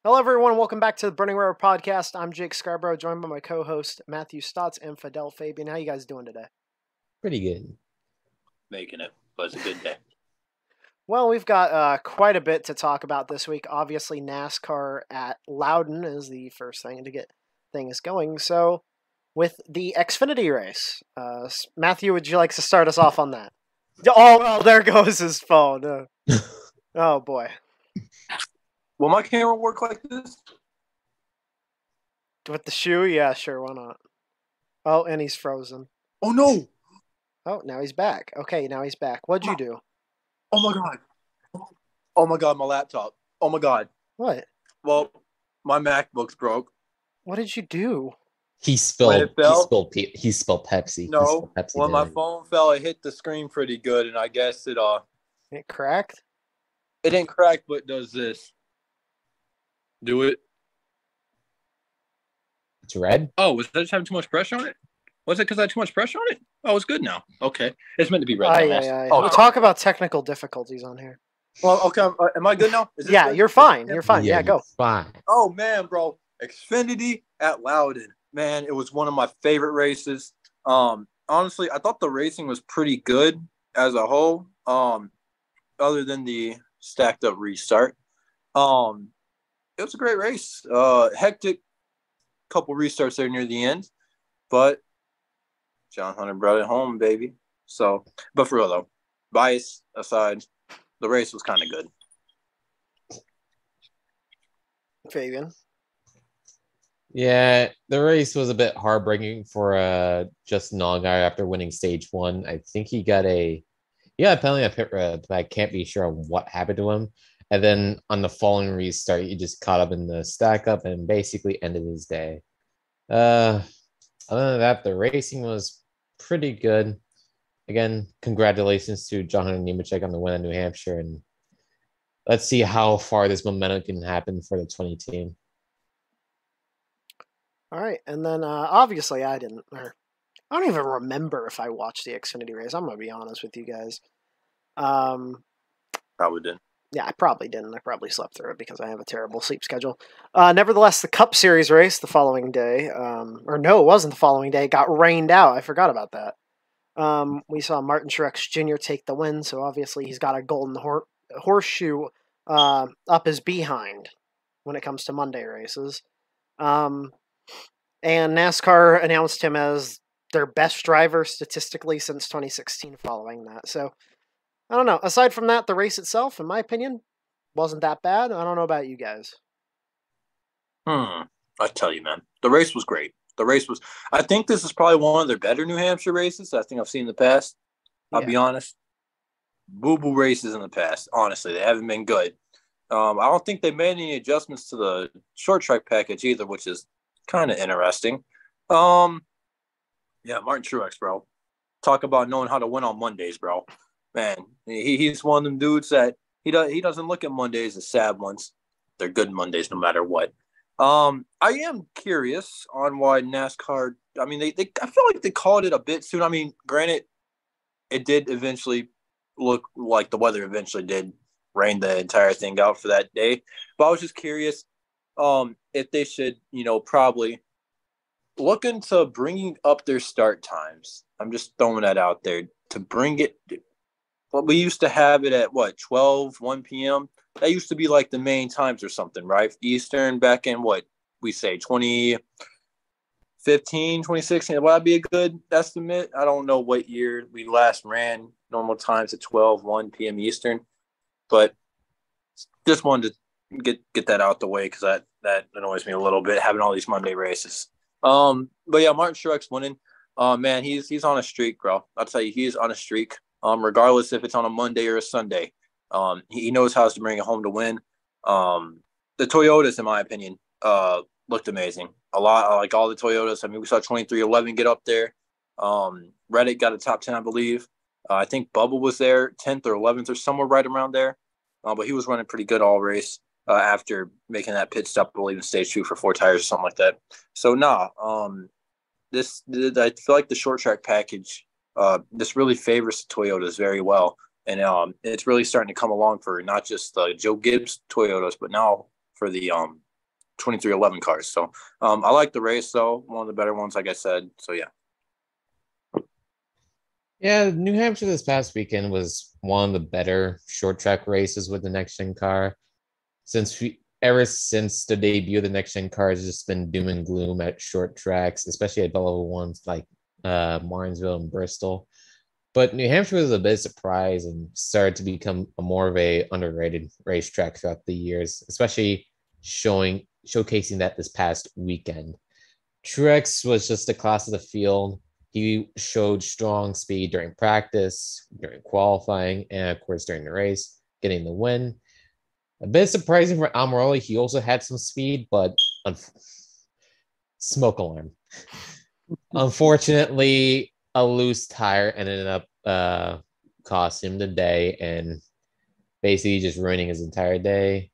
Hello, everyone. Welcome back to the Burning Rubber Podcast. I'm Jake Scarborough, joined by my co-host Matthew Stotts and Fidel Fabian. How you guys doing today? Pretty good. Making it was a good day. Well, we've got quite a bit to talk about this week. Obviously, NASCAR at Loudon is the first thing to get things going. So, with the Xfinity race, Matthew, would you like to start us off on that? Oh, there goes his phone. Oh boy. Will my camera work like this? With the shoe? Yeah, sure, why not? Oh, and he's frozen. Oh no! Oh, now he's back. Okay, now he's back. What'd you do? Oh my god! Oh my god, my laptop. Oh my god. What? Well, my MacBook's broke. What did you do? He When spilled. it fell? He spilled Pepsi. No, He spilled Pepsi when my down. phone fell, it hit the screen pretty good, and I guess it It cracked? it didn't crack, but it does this. Do it. It's red. Oh, was I just having too much pressure on it? Was it because I had too much pressure on it? Oh, it's good now. Okay, it's meant to be red. Aye, now, aye, aye. Oh, We'll talk about technical difficulties on here. well, okay. Am I good now? Is this Yeah, good? you're fine. You're fine. Yeah, go. you're fine. Oh man, bro, Xfinity at Loudon, man, it was one of my favorite races. Honestly, I thought the racing was pretty good as a whole. Other than the stacked up restart, it was a great race. Hectic, couple restarts there near the end, but John Hunter brought it home, baby. So, but for real though, bias aside, the race was kind of good. Fabian. Yeah, the race was a bit heartbreaking for Justin Allgaier after winning stage one. I think he got a penalty on pit road, but I can't be sure on what happened to him. And then on the following restart, he just caught up in the stack up and basically ended his day. Other than that, the racing was pretty good. Again, congratulations to John Hunter Nemechek on the win in New Hampshire, and let's see how far this momentum can happen for the 20 team. All right, and then obviously I didn't. Or I don't even remember if I watched the Xfinity race. I'm gonna be honest with you guys. Probably didn't. Yeah, I probably didn't. I probably slept through it because I have a terrible sleep schedule. Nevertheless, the Cup Series race the following day, or no, it wasn't the following day. It got rained out. I forgot about that. We saw Martin Truex Jr. take the win, so obviously he's got a golden horseshoe up his behind when it comes to Monday races. And NASCAR announced him as their best driver statistically since 2016 following that. So, I don't know. Aside from that, the race itself, in my opinion, wasn't that bad. I don't know about you guys. I tell you, man, the race was great. I think this is probably one of their better New Hampshire races I think I've seen in the past. I'll be honest. Boo-boo races in the past, honestly, they haven't been good. I don't think they made any adjustments to the short track package either, which is kind of interesting. Yeah, Martin Truex, bro. Talk about knowing how to win on Mondays, bro. Man, he's one of them dudes that he doesn't look at Mondays as sad ones. They're good Mondays no matter what. I am curious on why NASCAR. I mean, I feel like they called it a bit soon. I mean, granted, it did eventually look like the weather eventually did rain the entire thing out for that day. But I was just curious, if they should, probably look into bringing up their start times. I'm just throwing that out there to bring it. Well, we used to have it at 1 p.m. That used to be like the main times or something, right? Eastern back in we say 2015, 2016. Would that be a good estimate? I don't know what year we last ran normal times at 1 p.m. Eastern, but just wanted to get that out the way because that annoys me a little bit having all these Monday races. But yeah, Martin Truex winning. Man, he's on a streak, bro. I'll tell you, he's on a streak. Regardless if it's on a Monday or a Sunday. He knows how to bring it home to win. The Toyotas, in my opinion, looked amazing. A lot, like all the Toyotas. I mean, we saw 2311 get up there. Reddick got a top 10, I believe. I think Bubba was there, 10th or 11th or somewhere right around there. But he was running pretty good all race after making that pit stop, I believe, in stage 2 for 4 tires or something like that. So, I feel like the short track package, this really favors the Toyotas very well. And it's really starting to come along for not just the Joe Gibbs Toyotas, but now for the 2311 cars. So I like the race, though. One of the better ones, like I said. So, yeah. Yeah, New Hampshire this past weekend was one of the better short track races with the next gen car. Ever since the debut of the next gen car, has just been doom and gloom at short tracks, especially at level ones like Martinsville and Bristol. But New Hampshire was a bit surprised and started to become more of a underrated racetrack throughout the years, especially showcasing that this past weekend. Truex was just the class of the field. He showed strong speed during practice, during qualifying, and of course during the race, getting the win. A bit surprising for Almirola, he also had some speed, but smoke alarm. Unfortunately, a loose tire ended up costing him the day and basically just ruining his entire day,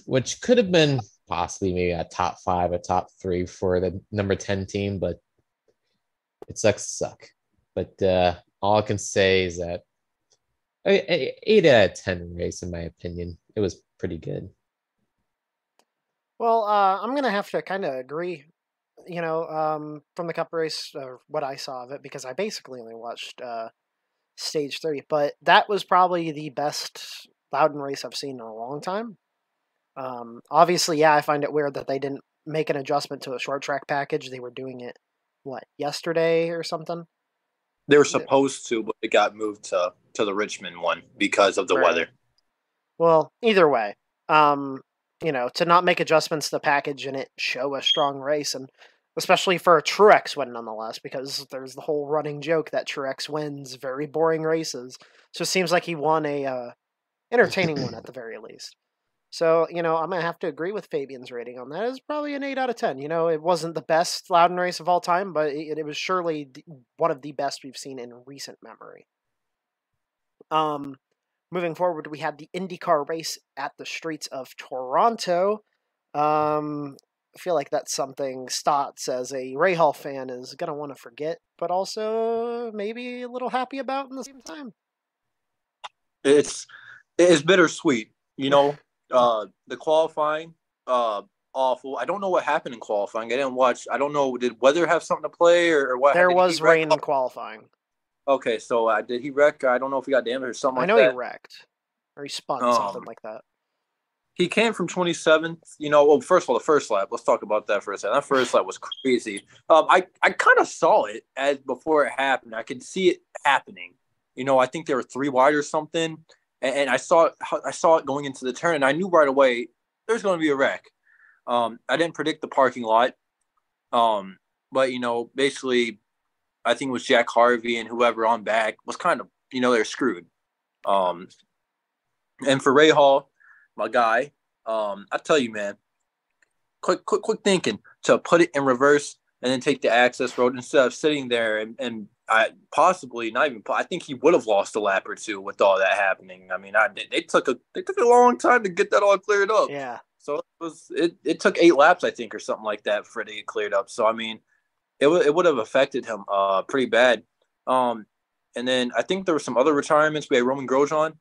which could have been possibly maybe a top 5, a top 3 for the number 10 team, but it sucks to suck. But all I can say is that 8 out of 10 race, in my opinion. It was pretty good. Well, I'm going to have to kind of agree, from the Cup race, what I saw of it, because I basically only watched Stage 3. But that was probably the best Loudon race I've seen in a long time. Obviously, yeah, I find it weird that they didn't make an adjustment to a short track package. They were doing it, yesterday or something? They were supposed to, but it got moved to the Richmond one because of the weather. Well, either way, to not make adjustments to the package and it show a strong race, and especially for a Truex win nonetheless, because there's the whole running joke that Truex wins very boring races. So it seems like he won a entertaining one at the very least. So, I'm going to have to agree with Fabian's rating on that. It's probably an 8 out of 10. It wasn't the best Loudon race of all time, but it was surely one of the best we've seen in recent memory. Moving forward, we had the IndyCar race at the streets of Toronto. I feel like that's something Stotts, as a Rahal fan, is going to want to forget, but also maybe a little happy about in the same time. It's bittersweet, the qualifying, awful. I don't know what happened in qualifying. I didn't watch. I don't know. Did weather have something to play or what? There was rain in qualifying. Okay, so did he wreck? I don't know if he got damaged or something like that. I know he wrecked. Or he spun, something like that. He came from 27th. First of all, the first lap. Let's talk about that for a second. That first lap was crazy. I kind of saw it before it happened. I could see it happening. I think they were 3 wide or something. And I saw it going into the turn, and I knew right away there's going to be a wreck. I didn't predict the parking lot, but basically, I think it was Jack Harvey and whoever on back was kind of they're screwed. And for Rahal, my guy, I tell you, man, quick thinking to put it in reverse and then take the access road instead of sitting there and I possibly not even. I think he would have lost a lap or two with all that happening. I mean, they took a long time to get that all cleared up. Yeah. So it took 8 laps, I think, or something like that for it to get cleared up. So I mean, it would have affected him pretty bad. And then I think there were some other retirements. We had Roman Grosjean.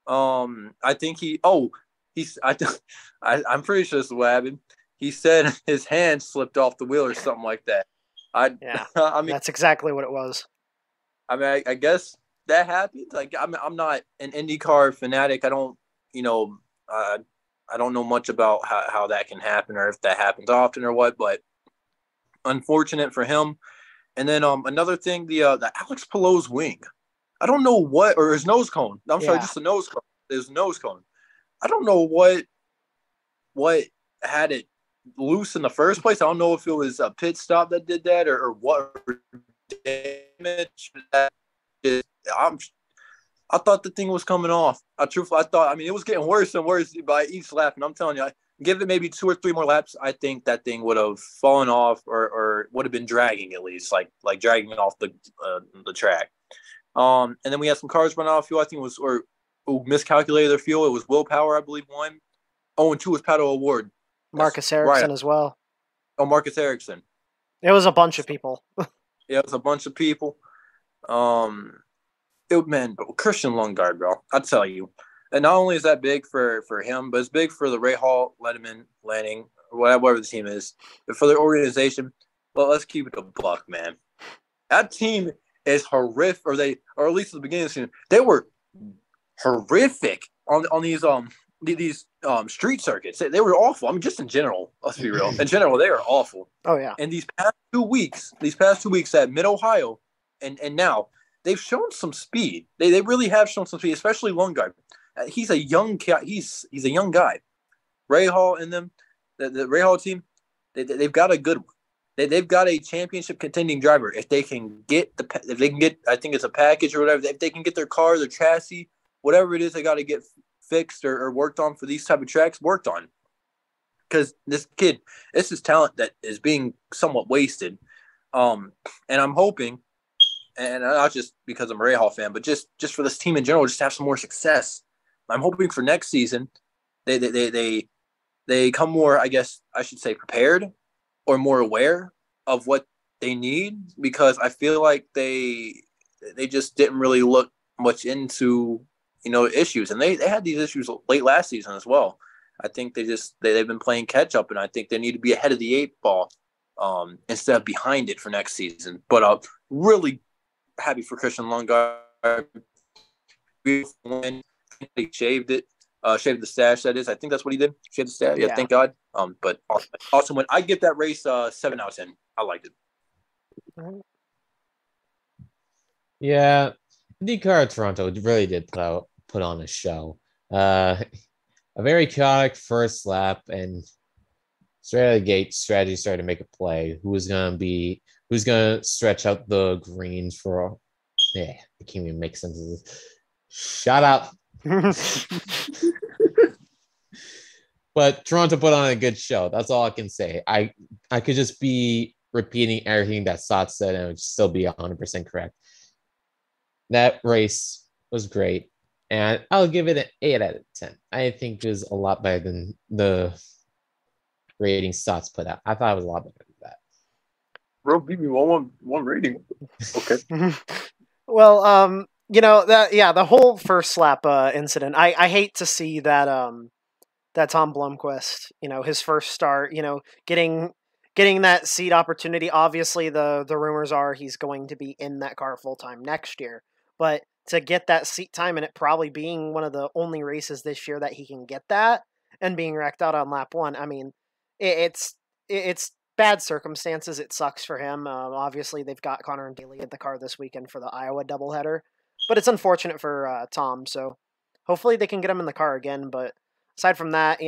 I think I'm pretty sure this is what happened. He said his hand slipped off the wheel or something like that. I mean, that's exactly what it was. I mean, I guess that happens. Like, I'm not an IndyCar fanatic. I don't, I don't know much about how that can happen or if that happens often or what. But unfortunate for him. And then another thing, the Alex Palou's wing. I don't know what, or his nose cone. Sorry, just a nose cone. His nose cone. I don't know what had it loose in the first place. I don't know if it was a pit stop that did that or what damage. I thought the thing was coming off. I thought. I mean, it was getting worse and worse by each lap. And I'm telling you, give it maybe 2 or 3 more laps. I think that thing would have fallen off or would have been dragging at least, like dragging off the track. And then we had some cars run out of fuel. I think it was who miscalculated their fuel. It was Willpower, I believe, won. And 2 was Pato O'Ward. Marcus Ericsson as well. Oh, Marcus Ericsson. It was a bunch of people. Yeah, it was a bunch of people. But Christian Lundgaard, bro. I tell you, And not only is that big for him, but it's big for the Ray Hall, Letterman, Lanning, whatever the team is, but for their organization. Well, let's keep it a buck, man. That team is horrific, or at least at the beginning of the season, they were horrific on these street circuits. They were awful. I mean, just in general, let's be real. In general, they are awful. Oh yeah. And these past 2 weeks at Mid Ohio, and now they've shown some speed. They really have shown some speed, especially one guy. He's a young cat. He's a young guy. Ray Hall and them, the Ray Hall team, they've got a good one. They've got a championship contending driver. If they can get, I think it's a package or whatever. If they can get their car, their chassis, whatever it is, they got to get fixed or worked on for these type of tracks, worked on. Because this is talent that is being somewhat wasted. And I'm hoping, and not just because I'm a Ray Hall fan, but just for this team in general, just to have some more success. I'm hoping for next season, they come more, I guess I should say, prepared or more aware of what they need, because I feel like they just didn't really look much into issues, and they had these issues late last season as well. I think they've been playing catch up, and I think they need to be ahead of the 8 ball instead of behind it for next season. But really happy for Christian Lundgaard. He shaved the stash. That is, I think that's what he did. Shaved the stash. Yeah, thank God. But awesome win. I give that race 7 out of 10. I liked it. Yeah, IndyCar Toronto really did put on a show. A very chaotic first lap, and straight out of the gate, strategy started to make a play. Who's gonna stretch out the greens for? Yeah, I can't even make sense of this. Shut up. But Toronto put on a good show. That's all I can say. I could just be repeating everything that Sot said and it would still be 100% correct. That race was great, and I'll give it an 8 out of 10. I think it was a lot better than the rating Sots put out. I thought it was a lot better than that. Bro, beat me one rating. Okay. Well, the whole first lap incident. I hate to see that that Tom Blomqvist, his first start, getting that seat opportunity. Obviously, the rumors are he's going to be in that car full time next year. But to get that seat time, and it probably being one of the only races this year that he can get that, and being wrecked out on lap 1, I mean, it's bad circumstances. It sucks for him. Obviously, they've got Connor and Daly at the car this weekend for the Iowa doubleheader, but it's unfortunate for Tom. So hopefully they can get him in the car again. But aside from that,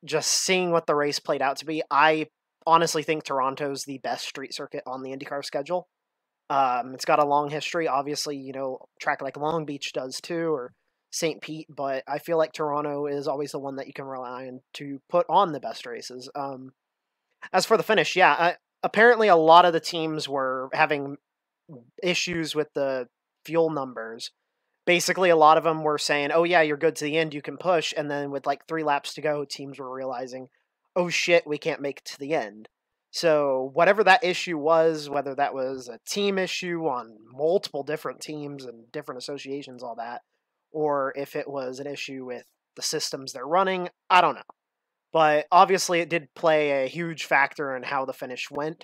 just seeing what the race played out to be, I honestly think Toronto's the best street circuit on the IndyCar schedule. It's got a long history. Obviously, track like Long Beach does too, or St. Pete, but I feel like Toronto is always the one that you can rely on to put on the best races. As for the finish, apparently a lot of the teams were having issues with the fuel numbers. Basically, a lot of them were saying, oh yeah, you're good to the end, you can push, and then with like 3 laps to go, teams were realizing, oh shit, we can't make it to the end. So whatever that issue was, whether that was a team issue on multiple different teams and different associations, all that, or if it was an issue with the systems they're running, I don't know. But obviously it did play a huge factor in how the finish went.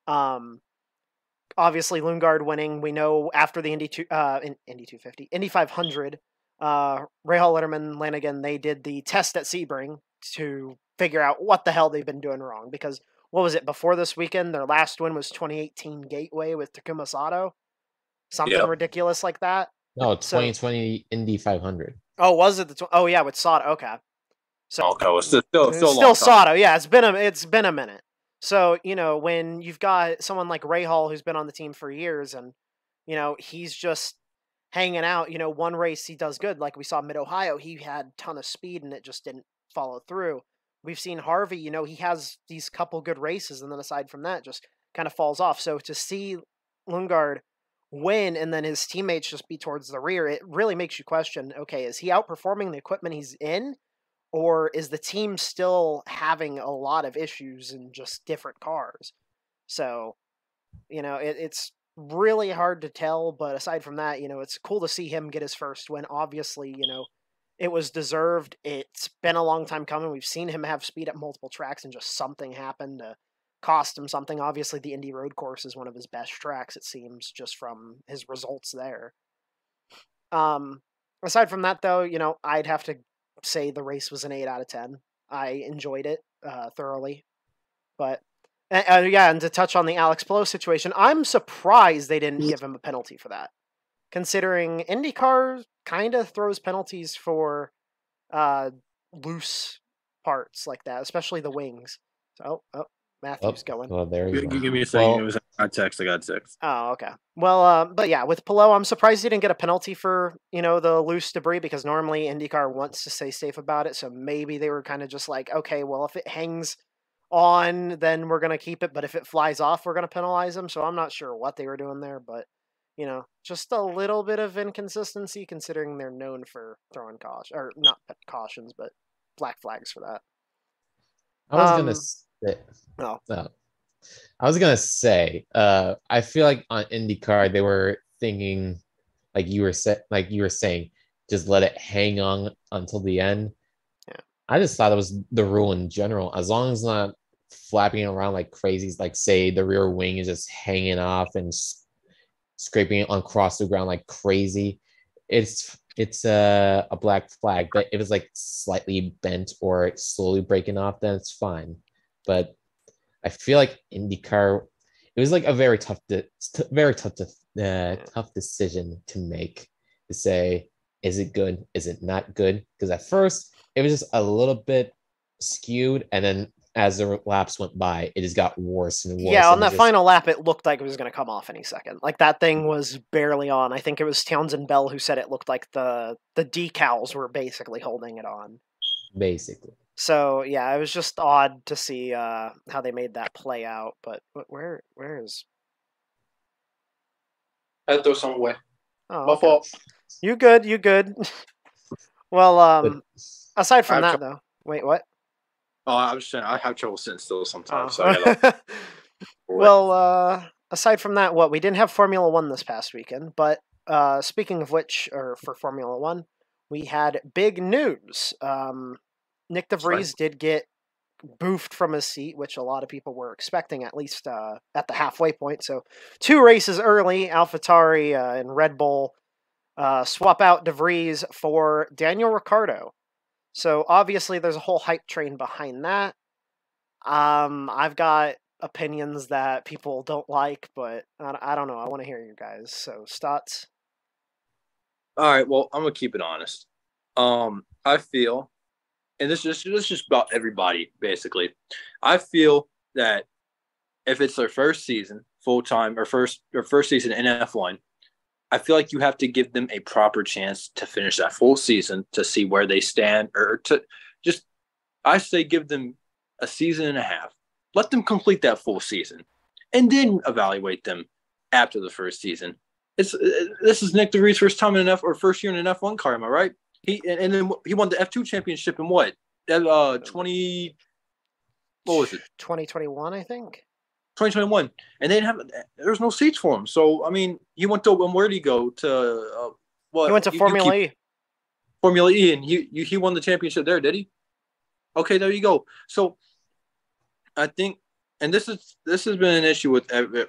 Obviously Lundgaard winning, we know after the Indy 250, Indy 500, Ray Hall, Letterman, Lanigan, they did the test at Sebring to figure out what the hell they've been doing wrong. Because what was it, before this weekend, their last win was 2018 Gateway with Takuma Sato? Something ridiculous like that? No, 2020 Indy 500. Oh, was it with Sato? Okay. So it's still Sato. Yeah, it's been a minute. So, when you've got someone like Ray Hall who's been on the team for years and, he's just hanging out, one race he does good. Like we saw Mid-Ohio, he had a ton of speed and it just didn't follow through. We've seen Harvey, he has these couple good races and then aside from that, just kind of falls off. So to see Lundgaard win and then his teammates just be towards the rear, it really makes you question, okay, is he outperforming the equipment he's in? Or is the team still having a lot of issues in just different cars? So, it's really hard to tell. But aside from that, it's cool to see him get his first win. Obviously, It was deserved. It's been a long time coming. We've seen him have speed at multiple tracks, and just something happened to cost him something. Obviously, the Indy Road Course is one of his best tracks, it seems, just from his results there. Aside from that, though, I'd have to say the race was an 8 out of 10. I enjoyed it thoroughly. But, and to touch on the Alex Palou situation, I'm surprised they didn't give him a penalty for that. Considering IndyCar kind of throws penalties for loose parts like that, especially the wings. So, Matthew's going. Well, there you go. Give me a second. It was on text. I got 6. Oh, okay. Well, but yeah, with Palou, I'm surprised he didn't get a penalty for, the loose debris, because normally IndyCar wants to stay safe about it. So maybe they were kind of just like, okay, well, if it hangs on, then we're going to keep it. But if it flies off, we're going to penalize him. So I'm not sure what they were doing there, but just a little bit of inconsistency considering they're known for throwing or not cautions, but black flags for that. I was gonna say, I was gonna say, I feel like on IndyCar they were thinking, like you were saying, just let it hang on until the end. Yeah. I just thought it was the rule in general. As long as it's not flapping around like crazy, like say the rear wing is just hanging off and scraping it across the ground like crazy, it's a black flag. But if it's like slightly bent or slowly breaking off, then it's fine. But I feel like IndyCar, it was like a very tough decision to make, to say, is it good, is it not good? Because at first it was just a little bit skewed, and then as the laps went by, it just got worse and worse. Yeah, on that final lap, it looked like it was going to come off any second. Like, that thing was barely on. I think it was Townsend Bell who said it looked like the decals were basically holding it on. Basically. So, yeah, it was just odd to see how they made that play out. But where is... I had to throw some away. Oh, My okay. fault. You good. Well, aside from that, though... Wait, what? Oh, I was saying I have trouble sitting still sometimes. Oh. So I gotta... Well, aside from that, we didn't have Formula One this past weekend, but speaking of which, or for Formula One, we had big news. Nick DeVries did get boofed from his seat, which a lot of people were expecting, at least at the halfway point. So 2 races early, AlphaTauri and Red Bull swap out DeVries for Daniel Ricciardo. So obviously there's a whole hype train behind that. I've got opinions that people don't like, but I don't know. I want to hear you guys. So Stotts. All right. Well, I'm gonna keep it honest. I feel, and this is just about everybody basically. I feel that if it's their first season full time or first season in F1, I feel like you have to give them a proper chance to finish that full season to see where they stand, or to just, I say, give them a season and a half. Let them complete that full season, and then evaluate them after the first season. This is Nick DeVries' first time in first year in an F1 car. Am I right? And then he won the F2 championship in what? 20. What was it? 2021, I think. 2021, and there was no seats for him. So I mean, he went to, where did he go to? He went to Formula E. Formula E, and he won the championship there, did he? Okay, there you go. So I think, and this has been an issue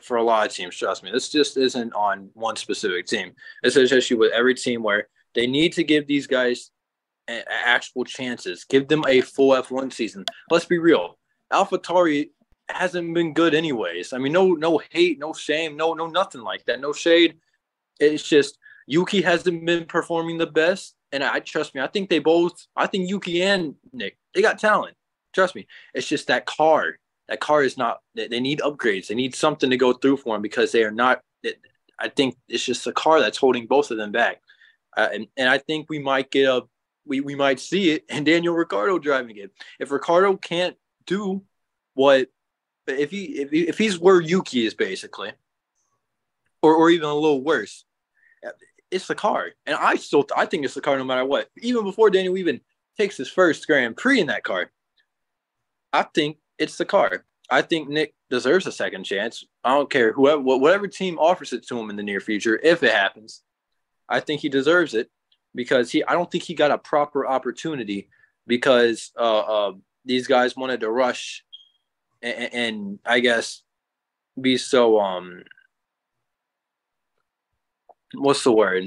for a lot of teams. Trust me, this just isn't on one specific team. This is an issue with every team where they need to give these guys actual chances. Give them a full F1 season. Let's be real. AlphaTauri hasn't been good anyways. I mean, no hate, no shame, no nothing like that. No shade. It's just Yuki hasn't been performing the best. And trust me, I think Yuki and Nick, they got talent. Trust me. It's just that car. That car is not, they need upgrades. They need something to go through for them, because they are not, I think it's just a car that's holding both of them back. And I think we might we might see it in Daniel Ricciardo driving it. If Ricciardo can't do what, if he's where Yuki is basically, or even a little worse, it's the car. And I think it's the car no matter what. Even before Daniel even takes his first Grand Prix in that car, I think it's the car. I think Nick deserves a second chance. I don't care whatever team offers it to him in the near future, if it happens. I think he deserves it. because I don't think he got a proper opportunity because these guys wanted to rush and I guess be so what's the word?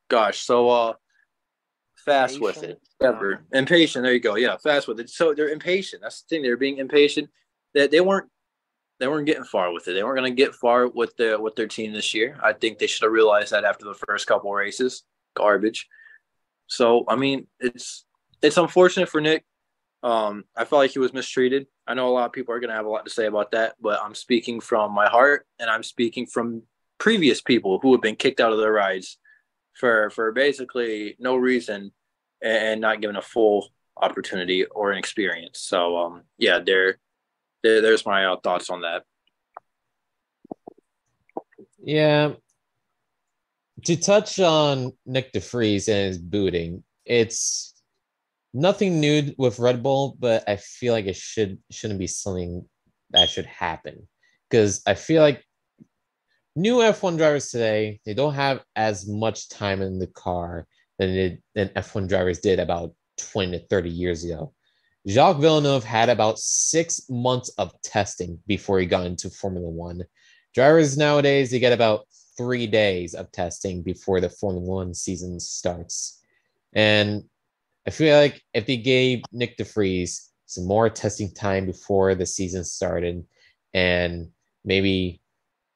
Gosh, so fast with it. Impatient. Whatever. Impatient. There you go. Yeah, fast with it. So they're impatient. That's the thing. They're being impatient. That they weren't getting far with it. They weren't going to get far with their team this year. I think they should have realized that after the first couple races. Garbage. So I mean, it's unfortunate for Nick. I felt like he was mistreated. I know a lot of people are going to have a lot to say about that, but I'm speaking from my heart, and I'm speaking from previous people who have been kicked out of their rides for basically no reason and not given a full opportunity or an experience. So yeah, there's my thoughts on that. Yeah. To touch on Nick DeFries and his booting, it's nothing new with Red Bull, but I feel like it shouldn't be something that should happen because I feel like new F1 drivers today, they don't have as much time in the car than F1 drivers did about 20 to 30 years ago. Jacques Villeneuve had about 6 months of testing before he got into Formula One. Drivers nowadays, they get about 3 days of testing before the Formula One season starts. And I feel like if they gave Nick DeFries some more testing time before the season started and maybe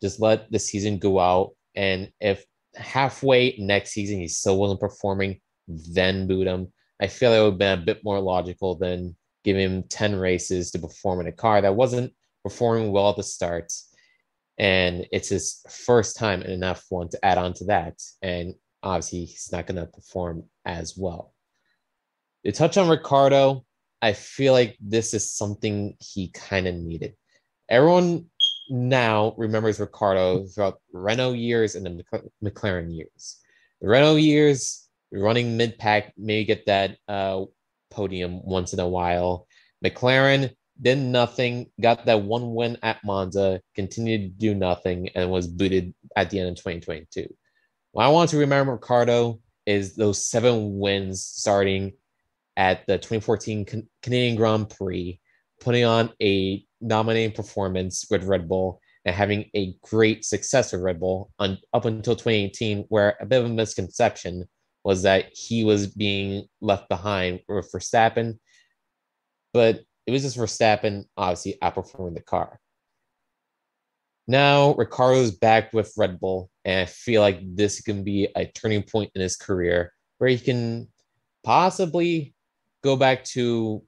just let the season go out, and if halfway next season he still wasn't performing, then boot him. I feel it would have been a bit more logical than giving him 10 races to perform in a car that wasn't performing well at the start. And it's his first time in an F1 to add on to that. And obviously, he's not going to perform as well. To touch on Ricardo, I feel like this is something he kind of needed. Everyone now remembers Ricardo throughout Renault years and the McLaren years. The Renault years, running mid-pack, maybe get that podium once in a while. McLaren did nothing, got that one win at Monza, continued to do nothing, and was booted at the end of 2022. What I want to remember Ricardo is those 7 wins starting at the 2014 Canadian Grand Prix, putting on a dominating performance with Red Bull and having a great success with Red Bull up until 2018, where a bit of a misconception was that he was being left behind with Verstappen, but it was just Verstappen obviously outperforming the car. Now Ricardo's back with Red Bull, and I feel like this can be a turning point in his career where he can possibly go back to,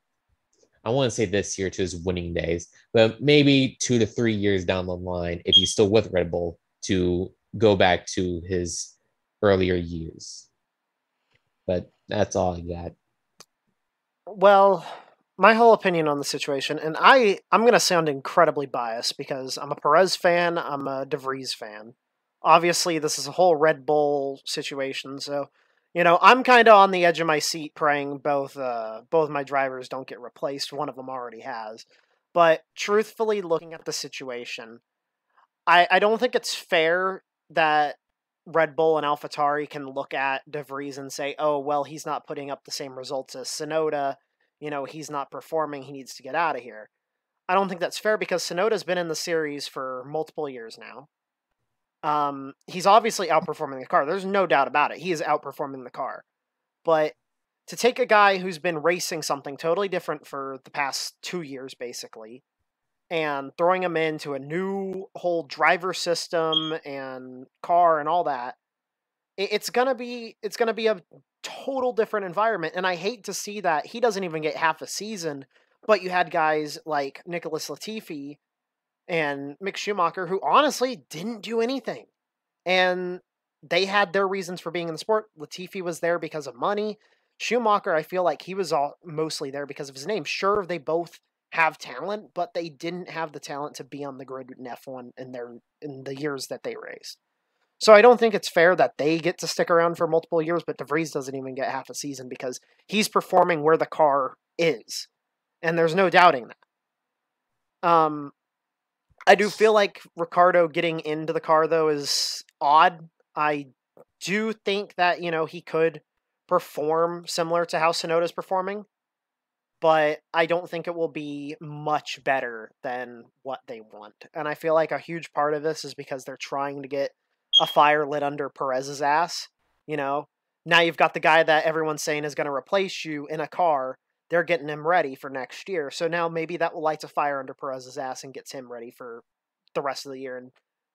I want to say this year, to his winning days, but maybe 2 to 3 years down the line, if he's still with Red Bull, to go back to his earlier years. But that's all I got. Well, my whole opinion on the situation, and I'm going to sound incredibly biased because I'm a Perez fan, I'm a De Vries fan. Obviously, this is a whole Red Bull situation, so I'm kind of on the edge of my seat, praying both my drivers don't get replaced. One of them already has, but truthfully, looking at the situation, I don't think it's fair that Red Bull and AlphaTauri can look at De Vries and say, oh, well, he's not putting up the same results as Tsunoda. He's not performing. He needs to get out of here. I don't think that's fair because Tsunoda's been in the series for multiple years now. He's obviously outperforming the car. There's no doubt about it. He is outperforming the car. But to take a guy who's been racing something totally different for the past 2 years, basically, and throwing him into a new whole driver system and car and all that, it's gonna be a total different environment. And I hate to see that he doesn't even get half a season, but you had guys like Nicholas Latifi and Mick Schumacher who honestly didn't do anything. And they had their reasons for being in the sport. Latifi was there because of money. Schumacher, I feel like he was mostly there because of his name. Sure, they both have talent, but they didn't have the talent to be on the grid in F1 in the years that they raced. So I don't think it's fair that they get to stick around for multiple years, but De Vries doesn't even get half a season because he's performing where the car is. And there's no doubting that. I do feel like Ricardo getting into the car, though, is odd. I do think that, he could perform similar to how Sonoda's performing, but I don't think it will be much better than what they want. And I feel like a huge part of this is because they're trying to get a fire lit under Perez's ass. Now you've got the guy that everyone's saying is going to replace you in a car. They're getting him ready for next year. So now maybe that will light a fire under Perez's ass and gets him ready for the rest of the year, and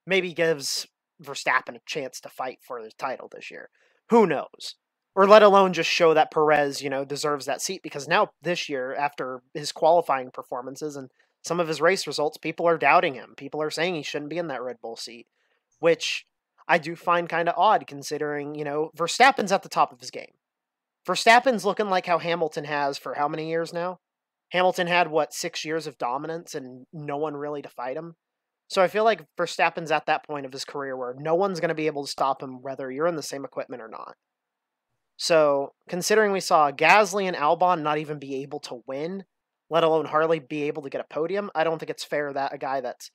maybe gives Verstappen a chance to fight for the title this year. Who knows? Or let alone just show that Perez, deserves that seat, because now this year, after his qualifying performances and some of his race results, people are doubting him. People are saying he shouldn't be in that Red Bull seat, which I do find kind of odd considering, Verstappen's at the top of his game. Verstappen's looking like how Hamilton has for how many years now? Hamilton had, 6 years of dominance and no one really to fight him? So I feel like Verstappen's at that point of his career where no one's going to be able to stop him whether you're in the same equipment or not. So, considering we saw Gasly and Albon not even be able to win, let alone Harley be able to get a podium, I don't think it's fair that a guy that's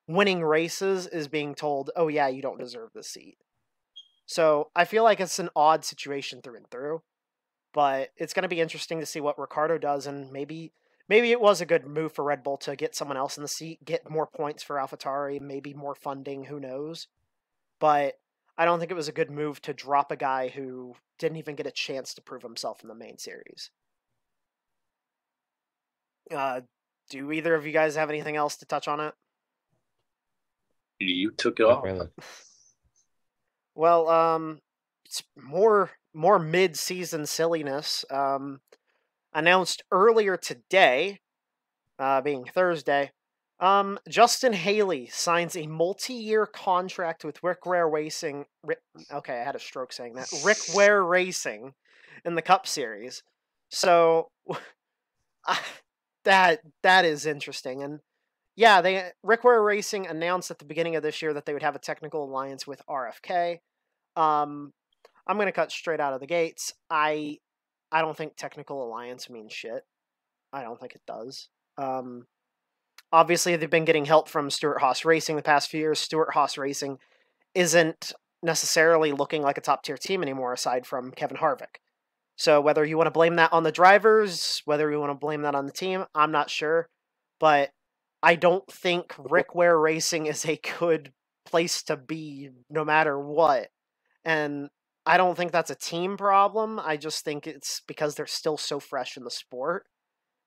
winning races is being told, oh yeah, you don't deserve this seat. So, I feel like it's an odd situation through and through, but it's going to be interesting to see what Ricciardo does, and maybe it was a good move for Red Bull to get someone else in the seat, get more points for AlphaTauri, maybe more funding, who knows. But I don't think it was a good move to drop a guy who didn't even get a chance to prove himself in the main series. Do either of you guys have anything else to touch on it? You took it off. Well, it's more mid-season silliness. Announced earlier today, being Thursday, Justin Haley signs a multi-year contract with Rick Ware Racing. Okay, I had a stroke saying that. Rick Ware Racing in the Cup Series. So that is interesting. And yeah, Rick Ware Racing announced at the beginning of this year that they would have a technical alliance with RFK. I'm going to cut straight out of the gates. I don't think technical alliance means shit. I don't think it does. Obviously, they've been getting help from Stewart-Haas Racing the past few years. Stewart-Haas Racing isn't necessarily looking like a top-tier team anymore, aside from Kevin Harvick. So whether you want to blame that on the drivers, whether you want to blame that on the team, I'm not sure. But I don't think Rick Ware Racing is a good place to be, no matter what. And I don't think that's a team problem. I just think it's because they're still so fresh in the sport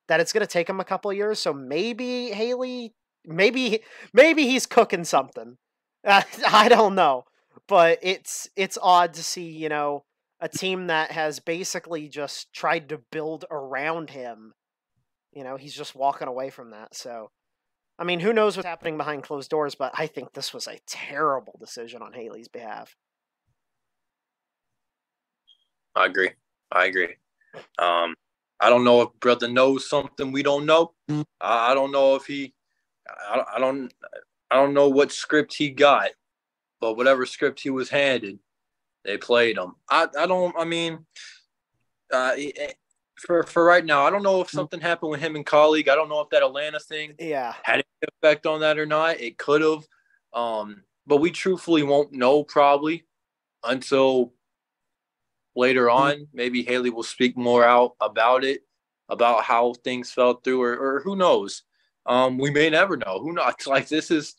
that it's going to take him a couple years. So maybe Haley, maybe he's cooking something. I don't know, but it's odd to see, a team that has basically just tried to build around him. He's just walking away from that. So, I mean, who knows what's happening behind closed doors, but I think this was a terrible decision on Haley's behalf. I agree. I don't know if brother knows something we don't know. I don't know if I don't know what script he got, but whatever script he was handed, they played him. For right now, I don't know if something happened with him and colleague. I don't know if that Atlanta thing had an effect on that or not. It could have. But we truthfully won't know probably until later on. Maybe Haley will speak more out about it, about how things fell through, or who knows. We may never know. Who knows? Like this is,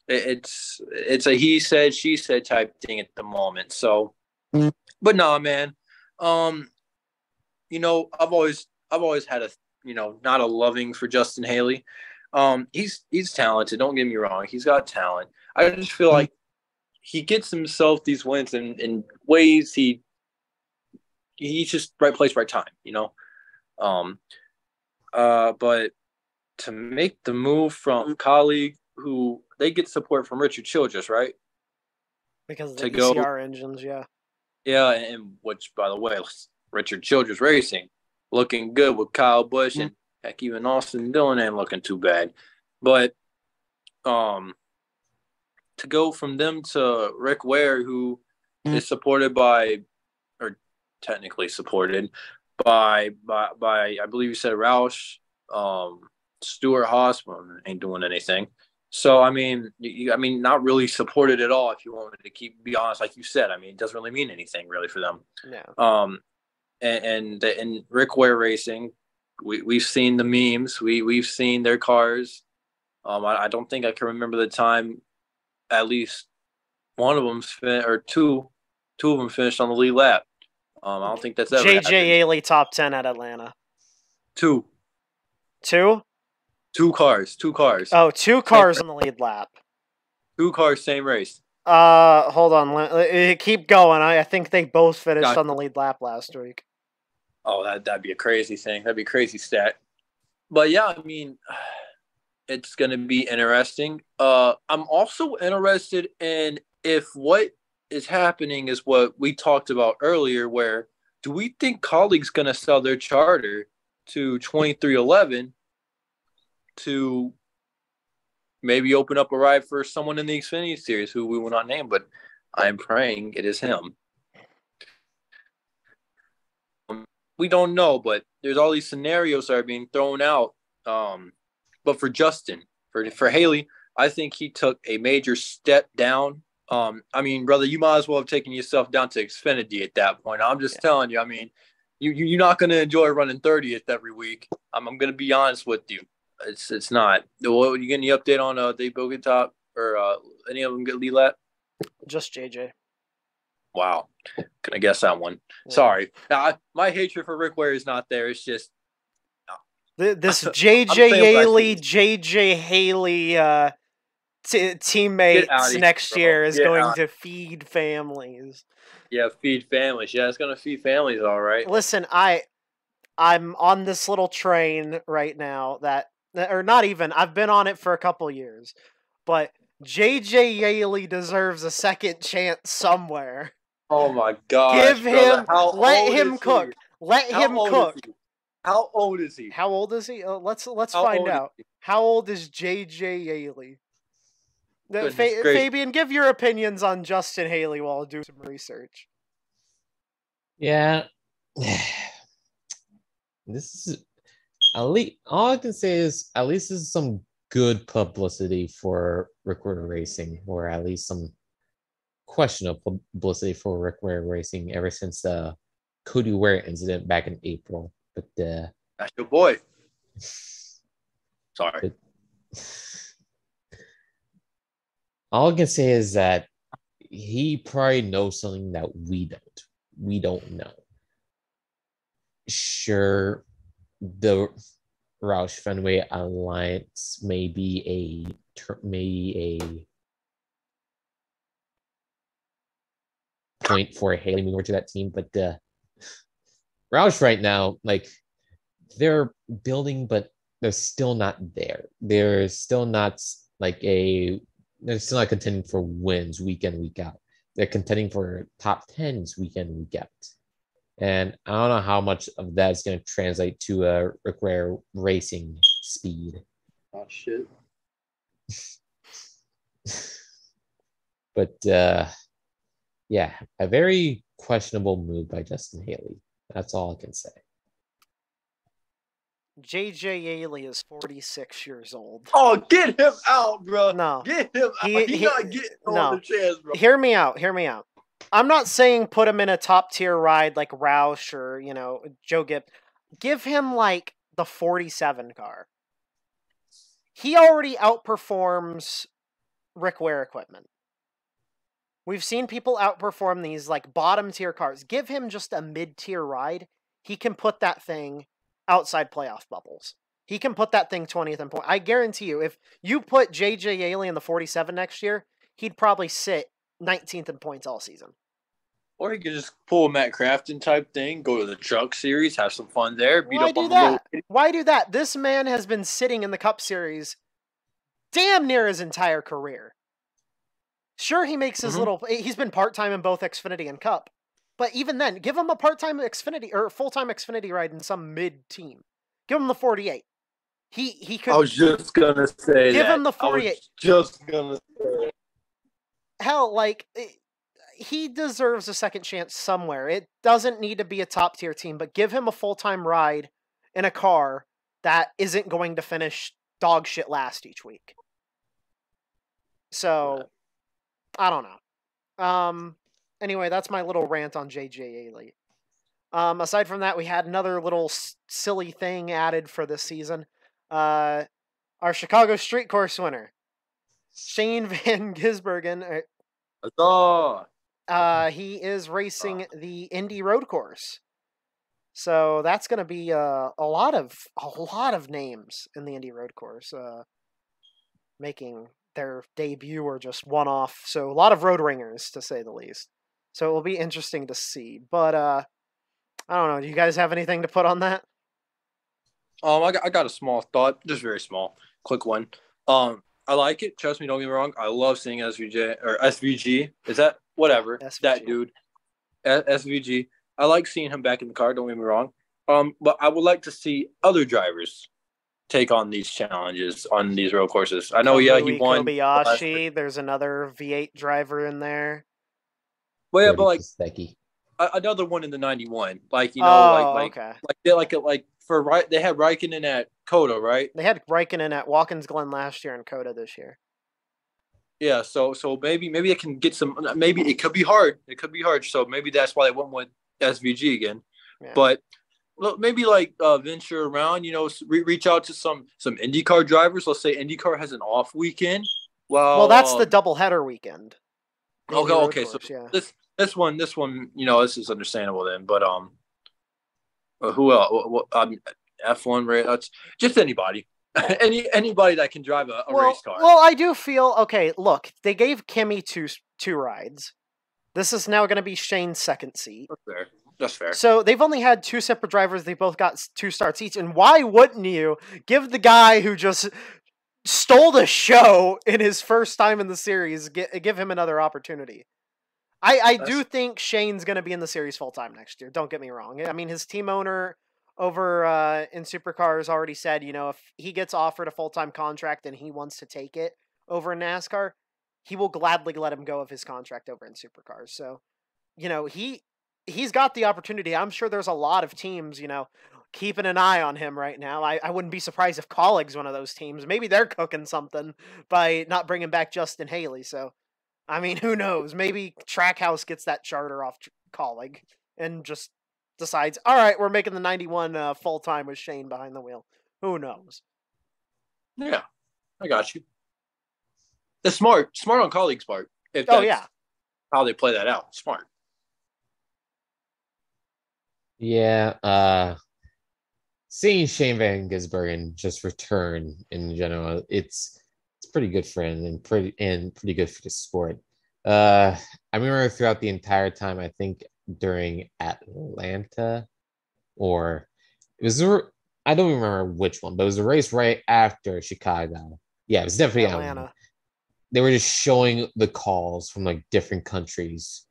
it's a he said, she said type thing at the moment. So, but nah, man. I've always had a, not a loving for Justin Haley. He's talented. Don't get me wrong. He's got talent. I just feel like he gets himself these wins in ways he's just right place, right time, but to make the move from colleague who they get support from Richard Childress, right? Because of the ECR engines, yeah. Yeah, and which, by the way, Richard Childress Racing looking good with Kyle Busch and heck, even Austin Dillon ain't looking too bad. But to go from them to Rick Ware, who is supported by, or technically supported by I believe you said Roush, Stewart-Haas ain't doing anything. So I mean, not really supported at all. If you wanted to be honest, like you said, it doesn't really mean anything really for them. Yeah. and Rick Ware Racing. We've seen the memes. We've seen their cars. I don't think I can remember the time. At least one of them or two of them finished on the lead lap. I don't think that's ever happened. JJ Haley top 10 at Atlanta. Two cars. Oh, two cars on the lead lap. Two cars, same race. Hold on. Keep going. I think they both finished on the lead lap last week. Oh, that'd be a crazy thing. That'd be a crazy stat. But yeah, I mean, it's going to be interesting. I'm also interested in if what is happening is what we talked about earlier, where do we think Colleague's going to sell their charter to 2311 to maybe open up a ride for someone in the Xfinity Series who we will not name, but I'm praying it is him. We don't know, but there's all these scenarios that are being thrown out. But for Justin, for Haley, I think he took a major step down. I mean, brother, you might as well have taken yourself down to Xfinity at that point. I'm just telling you. I mean, you're not going to enjoy running 30th every week. I'm going to be honest with you. It's not. What, you get any update on Dave Bogutop or any of them get lead lap? Just JJ. Wow. Can I guess that one? Yeah. Sorry. My hatred for Rick Ware is not there. It's just this JJ Haley teammates next year is going to feed families. Yeah, feed families. Yeah, it's going to feed families, all right. Listen, I'm on this little train right now or not even. I've been on it for a couple years, but JJ Haley deserves a second chance somewhere. Oh my gosh! Give him. Let him cook. Let him cook. How old is he? How old is he? Let's find out. How old is JJ Haley? Fabian, give your opinions on Justin Haley while I do some research. Yeah. This is at least all I can say is at least this is some good publicity for Rick Ware Racing, or at least some questionable publicity for Rick Ware Racing ever since the Cody Ware incident back in April. But that's your boy. Sorry. All I can say is that he probably knows something that we don't. We don't know. Sure, the Roush Fenway Alliance may be a point for Haley moving over to that team, but Roush right now, like, they're building, but they're still not there. They're still not contending for wins week in, week out. They're contending for top 10s week in, week out. And I don't know how much of that is going to translate to a Rick Ware Racing speed. Oh, shit. But, yeah, a very questionable move by Justin Haley. That's all I can say. JJ Haley is 46 years old. Oh, get him out, bro. No. Get him out. He's not getting on the chance, bro. Hear me out. I'm not saying put him in a top tier ride like Roush or, Joe Gibb. Give him like the 47 car. He already outperforms Rick Ware equipment. We've seen people outperform these like bottom tier cars. Give him just a mid tier ride. He can put that thing outside playoff bubbles. He can put that thing 20th in point. I guarantee you, if you put JJ Haley in the 47 next year, he'd probably sit 19th in points all season. Or he could just pull a Matt Crafton type thing, go to the Truck Series, have some fun there. Why do that? Why do that? This man has been sitting in the Cup Series damn near his entire career. Sure, he makes his he's been part-time in both Xfinity and Cup. But even then, give him a part-time Xfinity or full-time Xfinity ride in some mid-team. Give him the 48. He could. I was just gonna say give him the 48. Just gonna say. Hell, he deserves a second chance somewhere. It doesn't need to be a top-tier team, but give him a full-time ride in a car that isn't going to finish dog shit last each week. So, I don't know. Anyway, that's my little rant on JJ Haley. Aside from that, we had another little silly thing added for this season. Our Chicago Street Course winner, Shane Van Gisbergen. He is racing the Indy Road Course. So that's going to be a lot of names in the Indy Road Course making their debut or just one-off. So a lot of road ringers, to say the least. So it will be interesting to see. But I don't know. Do you guys have anything to put on that? I got a small thought, just very small, quick one. I like it. Trust me, don't get me wrong. I love seeing SVJ or SVG. Is that whatever? SVG. That dude, SVG. I like seeing him back in the car. Don't get me wrong. But I would like to see other drivers take on these challenges on these road courses. I know, he won. Kobayashi. There's another V8 driver in there. Well, yeah, but like another one in the 91. Like okay. They had Raikkonen at Coda, right? They had Raikkonen at Watkins Glen last year and Coda this year. Yeah, so maybe it can get some. Maybe it could be hard. It could be hard. So maybe that's why they went with SVG again. Yeah. But look, maybe like venture around. Reach out to some IndyCar drivers. Let's say IndyCar has an off weekend. Well, that's the doubleheader weekend. Okay. So yeah. This one, this is understandable then. But who else? F1 race. That's just anybody. Anybody that can drive a race car. Well, I do feel okay. Look, they gave Kimi two rides. This is now going to be Shane's second seat. That's fair. So they've only had two separate drivers. They both got 2 starts each. And why wouldn't you give the guy who just stole the show in his first time in the series, give him another opportunity? I do think Shane's going to be in the series full time next year. Don't get me wrong. I mean, his team owner over in Supercars already said, if he gets offered a full-time contract and he wants to take it over in NASCAR, he will gladly let him go of his contract over in Supercars. So, he's got the opportunity. I'm sure there's a lot of teams, keeping an eye on him right now. I wouldn't be surprised if Colleague's one of those teams. Maybe they're cooking something by not bringing back Justin Haley. So, I mean, who knows? Maybe Trackhouse gets that charter off Colleague and just decides, all right, we're making the 91 full-time with Shane behind the wheel. Who knows? Yeah, I got you. That's smart on Colleague's part. If that's how they play that out. Smart. Yeah, seeing Shane Van Gisbergen just return in general, it's pretty good for him and pretty good for the sport. I remember throughout the entire time, I think during Atlanta, or it was I don't remember which one, but it was a race right after Chicago. Yeah, it was definitely Atlanta. They were just showing the calls from like different countries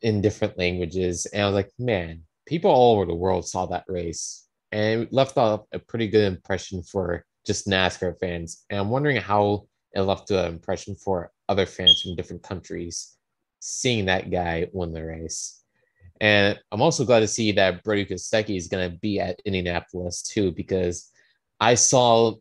in different languages, and I was like, man, people all over the world saw that race, and it left off a pretty good impression for just NASCAR fans. And I'm wondering how it left an impression for other fans from different countries seeing that guy win the race. And I'm also glad to see that Brody Kostecki is going to be at Indianapolis too, because I saw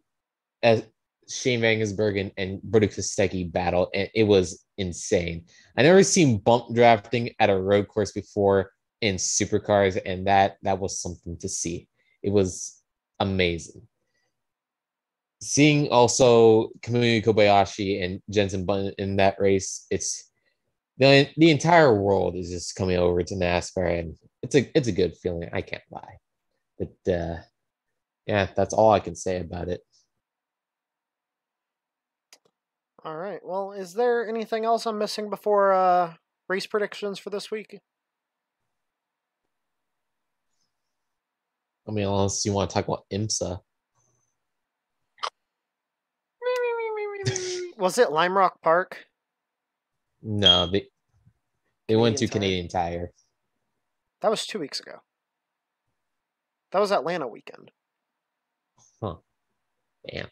Shane Van Gisbergen and Brody Kostecki battle, and it was insane. I never seen bump drafting at a road course before in supercars, and that was something to see. It was amazing. Seeing also Kamui Kobayashi and Jensen Button in that race, it's the entire world is just coming over to NASCAR, and it's a good feeling. I can't lie. But yeah, that's all I can say about it. All right. Well, is there anything else I'm missing before race predictions for this week? I mean, unless you want to talk about IMSA. Was it Lime Rock Park? No, they went to Canadian Tire. That was 2 weeks ago. That was Atlanta weekend. Huh. Damn.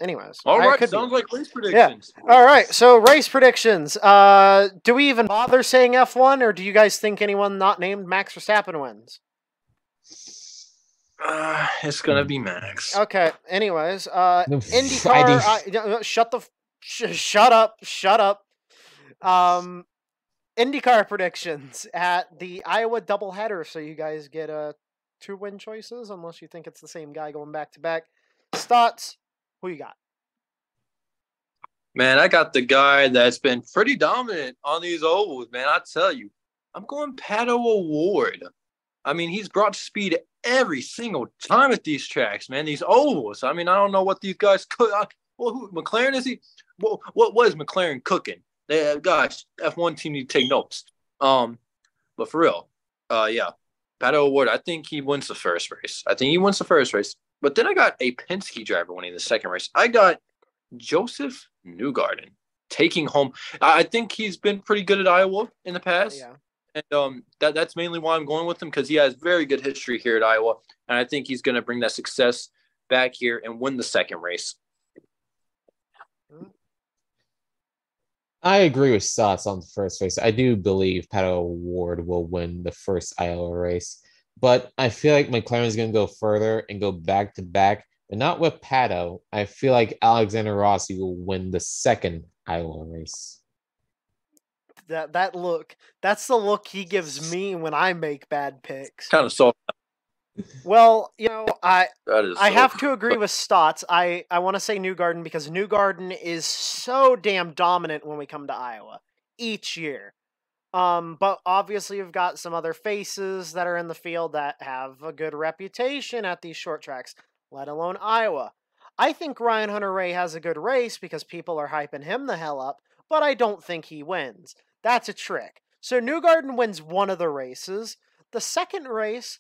Anyways. All right, sounds like race predictions. Yeah. All right, so race predictions. Do we even bother saying F1, or do you guys think anyone not named Max Verstappen wins? It's gonna be Max. Okay. Anyways, IndyCar. Shut up. IndyCar predictions at the Iowa doubleheader. So you guys get 2 win choices, unless you think it's the same guy going back to back. Stotts, who you got? Man, I got the guy that's been pretty dominant on these ovals, man. I tell you, I'm going Pato O'Ward. I mean, he's brought speed every single time at these tracks, man. These ovals. I mean, I don't know what these guys cook. Well, who McLaren is he? What is McLaren cooking? They gosh, F1 team need to take notes. But for real, yeah, Pato O'Ward. I think he wins the first race. But then I got a Penske driver winning the second race. I got Joseph Newgarden taking home. I think he's been pretty good at Iowa in the past. Yeah. And that's mainly why I'm going with him, because he has very good history here at Iowa. And I think he's going to bring that success back here and win the second race. I agree with Stotts on the first race. I do believe Pato O'Ward will win the first Iowa race. But I feel like McLaren's going to go further and go back to back. But not with Pato. I feel like Alexander Rossi will win the second Iowa race. That look, that's the look he gives me when I make bad picks. Kind of soft. Well, you know, I so have to agree with Stotts. I want to say Newgarden because Newgarden is so damn dominant when we come to Iowa each year. But obviously you've got some other faces that are in the field that have a good reputation at these short tracks, let alone Iowa. I think Ryan Hunter-Reay has a good race because people are hyping him the hell up, but I don't think he wins. That's a trick. So Newgarden wins one of the races. The second race,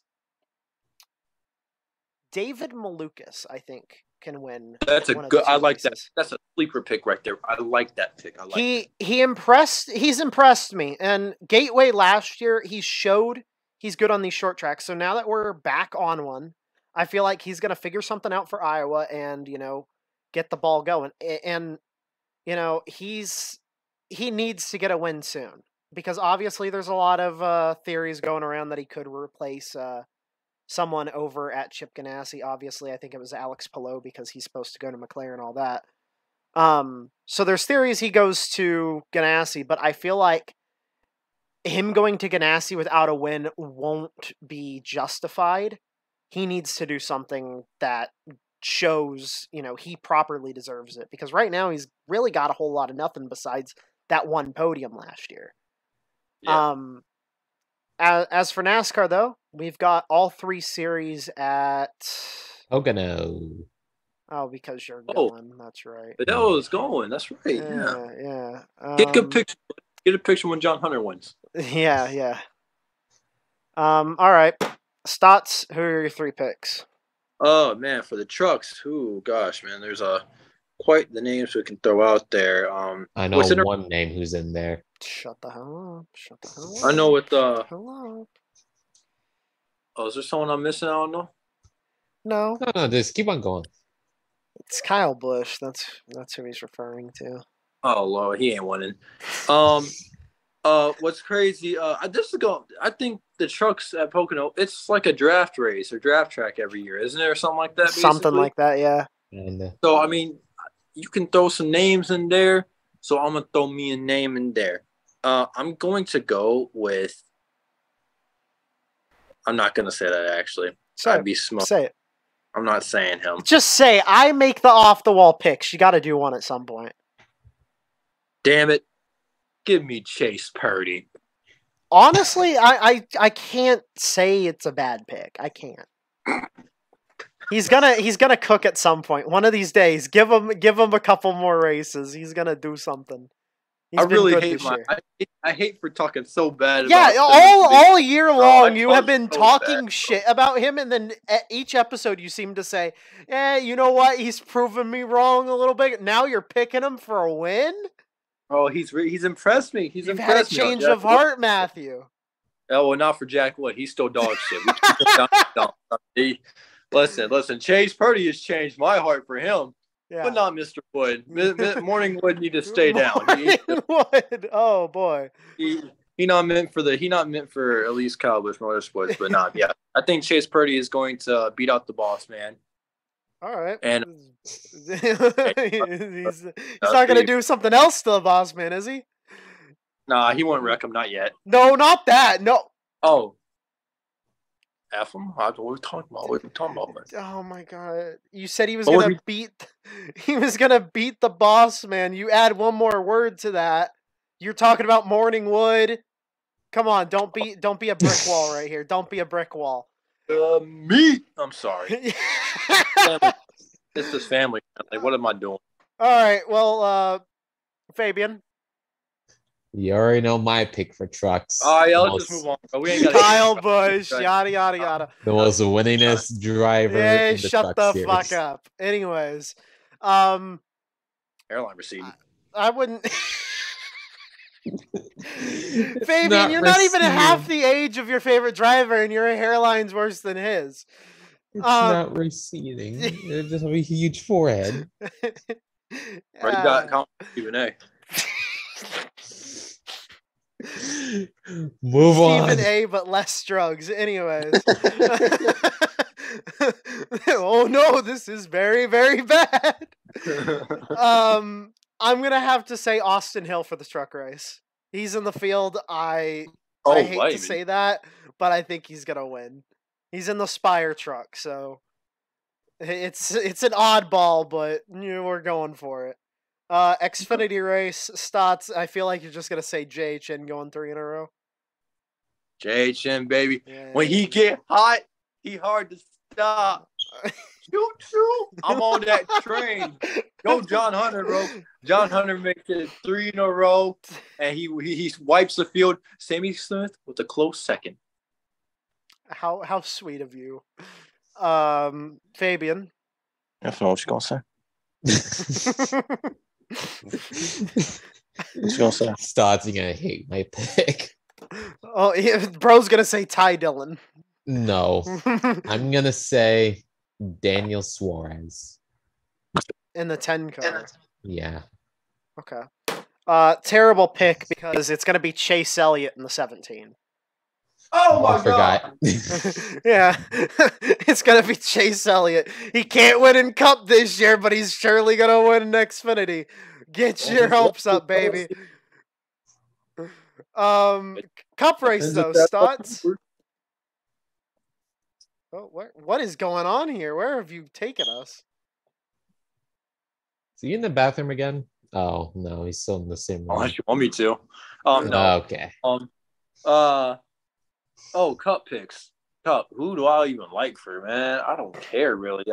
David Malukas, I think, can win. That's a good. I like that. That's a sleeper pick right there. I like that pick. I like. He's impressed me. And Gateway last year, he showed he's good on these short tracks. So now that we're back on one, I feel like he's going to figure something out for Iowa and, you know, get the ball going. And, you know, he needs to get a win soon because obviously there's a lot of theories going around that he could replace someone over at Chip Ganassi. Obviously, I think it was Alex Palou because he's supposed to go to McLaren and all that. So there's theories he goes to Ganassi, but I feel like him going to Ganassi without a win won't be justified. He needs to do something that shows, you know, he properly deserves it. Because right now he's really got a whole lot of nothing besides that one podium last year. Yeah. As for NASCAR, though, we've got all 3 series at Pocono. Oh, because you're going. That's right. Fidel is going. That's right. Yeah. Get a good picture. Get a picture when John Hunter wins. Yeah. All right. Stotts, who are your 3 picks? Oh man, for the trucks. Ooh, gosh, man. There's quite the names we can throw out there. I know one name who's in there. Shut the hell up. I know with Hello. Oh, is there someone I'm missing? I don't know. No, just keep on going. It's Kyle Busch. That's who he's referring to. Oh Lord, he ain't winning. What's crazy? I think the trucks at Pocono, it's like a draft race or draft track every year, isn't there? Or something like that. Something like that, yeah. So I mean, you can throw some names in there. So I'm gonna throw me a name in there. I'm going to go with. I'm not gonna say that actually. I'd be smart. Say it. I'm not saying him. Just say I make the off the wall picks. You got to do one at some point. Damn it! Give me Chase Purdy. Honestly, I can't say it's a bad pick. I can't. He's gonna cook at some point. One of these days, give him a couple more races. He's gonna do something. I really hate I hate for talking so bad. Yeah, all year long you have been talking shit about him, and then at each episode you seem to say, you know what? He's proven me wrong a little bit. Now you're picking him for a win. Oh, he's impressed me. You've had a change of heart, Matthew. Oh, well, not for Jack Wood. He's still dog shit. Listen. Chase Purdy has changed my heart for him. Yeah. But not Mr. Wood. Morning Wood need to stay down. Wood. Oh boy. He not meant for at least Kyle Busch Motorsports, but not. Yeah, I think Chase Purdy is going to beat out the boss man. All right. And he's not going to do something else to the boss man, is he? Nah, he won't wreck him. Not yet. No, not that. No. Oh. F him? What are we talking about? What are we talking about, man? Oh my god! You said he was What was gonna beat. He was gonna beat the boss man. You add one more word to that. You're talking about morning wood. Come on, don't be a brick wall right here. Don't be a brick wall. Me. I'm sorry. It's this family. Like, what am I doing? All right. Well, Fabian. You already know my pick for trucks. All right, let's just move on. Bro. We ain't got Kyle Busch, yada yada yada. The most winningest driver Yeah, in the shut truck the series. fuck up. Anyways, airline receipt. I wouldn't. Fabian, not you're not even receding. half the age of your favorite driver, and your hairline's worse than his. It's not receding. It just have a huge forehead. Right, you got Stephen A. Move on. Stephen A, but less drugs. Anyways. Oh no, this is very, very bad. I'm gonna have to say Austin Hill for the truck race. He's in the field. I hate to say that, but I think he's gonna win. He's in the Spire truck, so it's an oddball, but we're going for it. Xfinity race, Stotts, I feel like you're just going to say JHN going 3 in a row. JHN, baby. Yeah. When he get hot, he hard to stop. Shoot. I'm on that train. Go John Hunter, bro. John Hunter makes it 3 in a row, and he wipes the field. Sammy Smith with a close second. How sweet of you. Fabian. I don't know what you're going to say. What's gonna say? Stotts, you're gonna hate my pick. Oh, yeah, bro's gonna say Ty Dillon. No, I'm gonna say Daniel Suarez in the 10 car. Yeah. Okay. Terrible pick because it's gonna be Chase Elliott in the 17. Oh my God! Yeah, it's gonna be Chase Elliott. He can't win in Cup this year, but he's surely gonna win in Xfinity. Get your hopes up, baby. Cup race though, Stotts. Oh, what is going on here? Where have you taken us? Is he in the bathroom again? Oh no, he's still in the same room. Unless you want me to. No. Okay. Oh, Cup picks. Cup. Who do I even like for, man? I don't care really.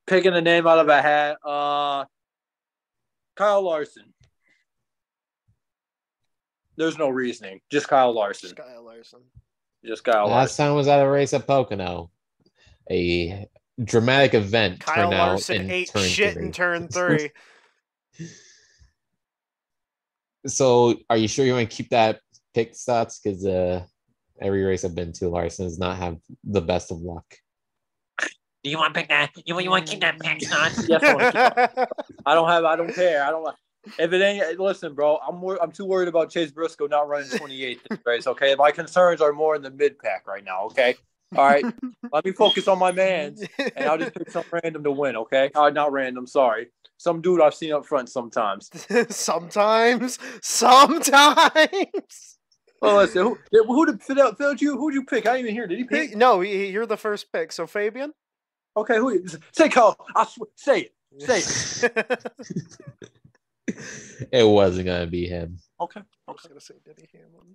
Picking a name out of a hat. Kyle Larson. There's no reasoning. Just Kyle Larson. Just Kyle Larson. Last time was at a race at Pocono. A dramatic event Kyle turned Larson out in ate turn shit 3. in turn 3. So, are you sure you want to keep that pick, Stotts? Because every race I've been to, Larson does not have the best of luck. Do you want to pick that? You want to keep that pick, Stotts? Yes, I don't care. I don't. If it ain't, listen, bro. I'm too worried about Chase Briscoe not running 28th this race. Okay, my concerns are more in the mid pack right now. Okay, all right. Let me focus on my man's, and I'll just pick some random to win. Okay, not random. Sorry, some dude I've seen up front sometimes. sometimes. Well, listen. Who failed you? Who'd you pick? I didn't even hear. Did he pick? No, you're the first pick. So Fabian. Okay, who? Say Kyle. Say it. Say it. It wasn't gonna be him. Okay. I was gonna say Denny Hamlin.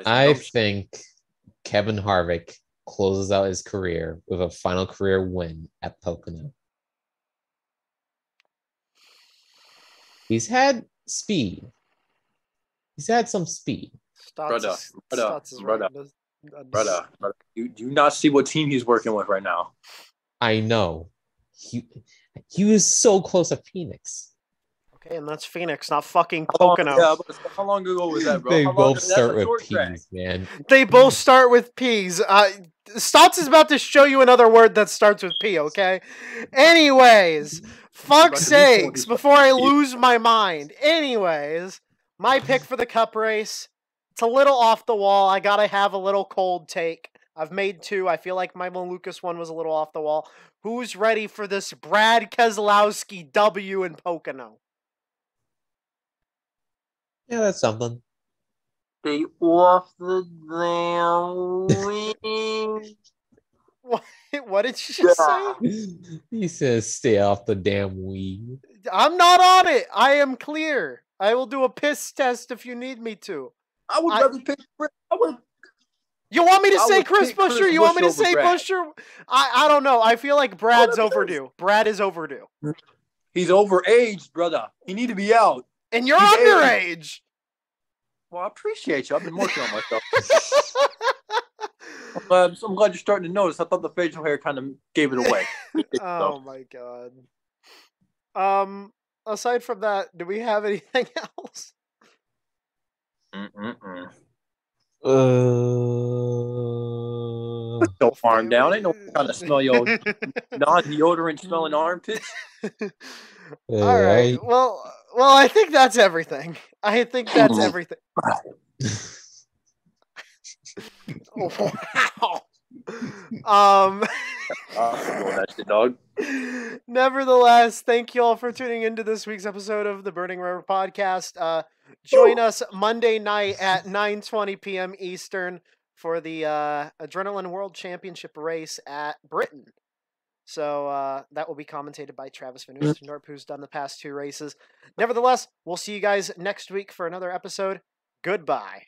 I think Kevin Harvick closes out his career with a final career win at Pocono. He's had speed. He's had some speed. Brother. You do not see what team he's working with right now. I know. He was so close to Phoenix. Okay, and that's Phoenix, not fucking Pocono. How long ago was that, bro? They both start with P's, man. They both start with P's. Stotts is about to show you another word that starts with P, okay? Anyways, fuck's sakes, before I lose my mind. Anyways, my pick for the Cup race, it's a little off the wall. I gotta have a little cold take. I've made 2. I feel like my Malukas one was a little off the wall. Who's ready for this Brad Keselowski W in Pocono? Yeah, that's something. Stay off the damn wing. What did you just say? He says, "Stay off the damn weed." I'm not on it. I am clear. I will do a piss test if you need me to. I would rather pick. You want me to I say would Chris pick Chris Buescher? You want me to Buescher over say Brad. Buescher? I don't know. I feel like Brad's that'd be overdue. Brad is overdue. He's overaged, brother. He need to be out. And you're He's underage. Well, I appreciate you. I've been working on myself. I'm glad you're starting to notice. I thought the facial hair kind of gave it away. Oh my god. Aside from that, do we have anything else? Don't arm down. Ain't no trying to smell your non-deodorant smelling armpits. All right. Well, I think that's everything. I think that's everything. Wow. That shit, dog. Nevertheless, thank you all for tuning into this week's episode of the Burning River Podcast. Join us Monday night at 9:20 p.m. Eastern for the Adrenaline World Championship race at Britain. So that will be commentated by Travis Van Oostendorp, who's done the past 2 races. Nevertheless, we'll see you guys next week for another episode. Goodbye.